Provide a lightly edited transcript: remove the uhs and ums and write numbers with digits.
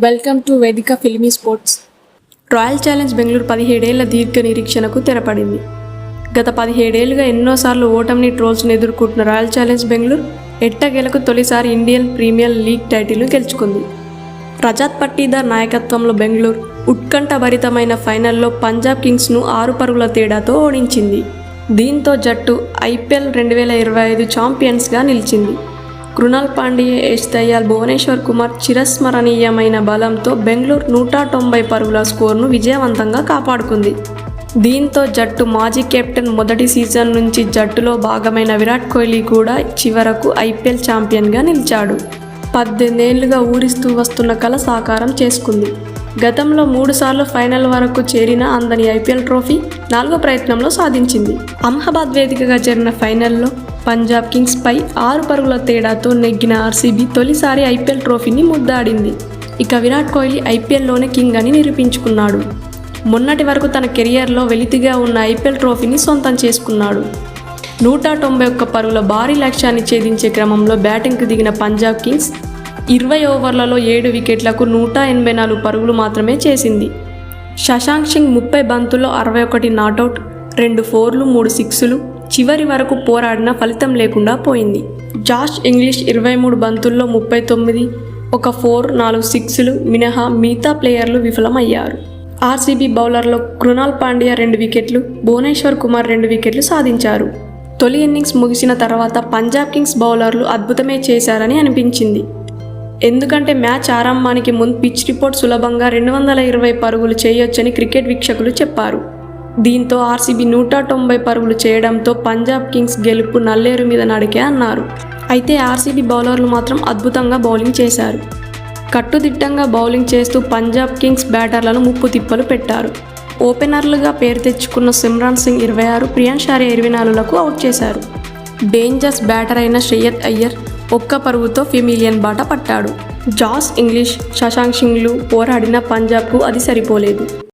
Welcome to వేదిక filmy sports. Royal challenge Bengaluru 17 ఏళ్ల దీర్ఘ నిరీక్షణకు తెరపడింది. గత 17 ఏళ్లుగా ఎన్నోసార్లు ఓటమిని ట్రోల్స్ను ఎదుర్కొంటున్న రాయల్ ఛాలెంజ్ బెంగళూరు ఎట్టకేలకు తొలిసారి ఇండియన్ ప్రీమియర్ లీగ్ టైటిల్ను గెలుచుకుంది. రజత్ పట్టీదార్ నాయకత్వంలో బెంగళూరు ఉత్కంఠభరితమైన ఫైనల్లో పంజాబ్ కింగ్స్ను 6 పరుగుల తేడాతో ఓడించింది. దీంతో జట్టు IPL 2025 ఛాంపియన్స్గా నిలిచింది. కృణాల్ పాండ్యా, యశ్ దయాల్, భువనేశ్వర్ కుమార్ చిరస్మరణీయమైన బలంతో బెంగళూరు 190 పరుగుల స్కోరును విజయవంతంగా కాపాడుకుంది. దీంతో జట్టు మాజీ కెప్టెన్ మొదటి సీజన్ నుంచి జట్టులో భాగమైన విరాట్ కోహ్లీ కూడా చివరకు IPL ఛాంపియన్గా నిలిచాడు. 18 ఏళ్లుగా ఊరిస్తూ వస్తున్న కల సాకారం చేసుకుంది. గతంలో 3 సార్లు ఫైనల్ వరకు చేరిన అందని IPL ట్రోఫీ 4వ ప్రయత్నంలో సాధించింది. అహ్మదాబాద్ వేదికగా జరిగిన ఫైనల్లో పంజాబ్ కింగ్స్ పై 6 పరుగుల తేడాతో నెగ్గిన RCB తొలిసారి IPL ట్రోఫీని ముద్దాడింది. ఇక విరాట్ కోహ్లీ IPLలోనే కింగ్ అని నిరూపించుకున్నాడు. మొన్నటి వరకు తన కెరియర్లో వెలితిగా ఉన్న IPL ట్రోఫీని సొంతం చేసుకున్నాడు. 191 పరుగుల భారీ లక్ష్యాన్ని ఛేదించే క్రమంలో బ్యాటింగ్కు దిగిన పంజాబ్ కింగ్స్ 20 ఓవర్లలో 7 వికెట్లకు 184 పరుగులు మాత్రమే చేసింది. శశాంక్ సింగ్ 30 బంతుల్లో 61 నాటౌట్, 2 ఫోర్లు 3 సిక్స్లు చివరి వరకు పోరాడిన ఫలితం లేకుండా పోయింది. జాష్ ఇంగ్లీష్ 23 బంతుల్లో 39, 1 ఫోర్ 4 సిక్స్లు మినహా మిగతా ప్లేయర్లు విఫలమయ్యారు. RCB బౌలర్లో కృణాల్ పాండ్యా 2 వికెట్లు, భువనేశ్వర్ కుమార్ 2 వికెట్లు సాధించారు. తొలి ఇన్నింగ్స్ ముగిసిన తర్వాత పంజాబ్ కింగ్స్ బౌలర్లు అద్భుతమే చేశారని అనిపించింది. ఎందుకంటే మ్యాచ్ ఆరంభానికి ముందు పిచ్ రిపోర్ట్ సులభంగా 220 పరుగులు చేయొచ్చని క్రికెట్ వీక్షకులు చెప్పారు. దీంతో RCB 190 పరుగులు చేయడంతో పంజాబ్ కింగ్స్ గెలుపు నల్లేరు మీద నడికే అన్నారు. అయితే RCB బౌలర్లు మాత్రం అద్భుతంగా బౌలింగ్ చేశారు. కట్టుదిట్టంగా బౌలింగ్ చేస్తూ పంజాబ్ కింగ్స్ బ్యాటర్లను ముప్పు తిప్పలు పెట్టారు. ఓపెనర్లుగా పేరు తెచ్చుకున్న సిమ్రాన్ సింగ్ 26, ప్రియాన్స్ ఆర్యా 24లకు అవుట్ చేశారు. డేంజర్స్ బ్యాటర్ అయిన శ్రేయస్ అయ్యర్ 1 పరుగుతో ఫెమిలియన్ బాట పట్టాడు. జాష్ ఇంగ్లీష్, శశాంక్ సింగ్లు పోరాడిన పంజాబ్కు అది సరిపోలేదు.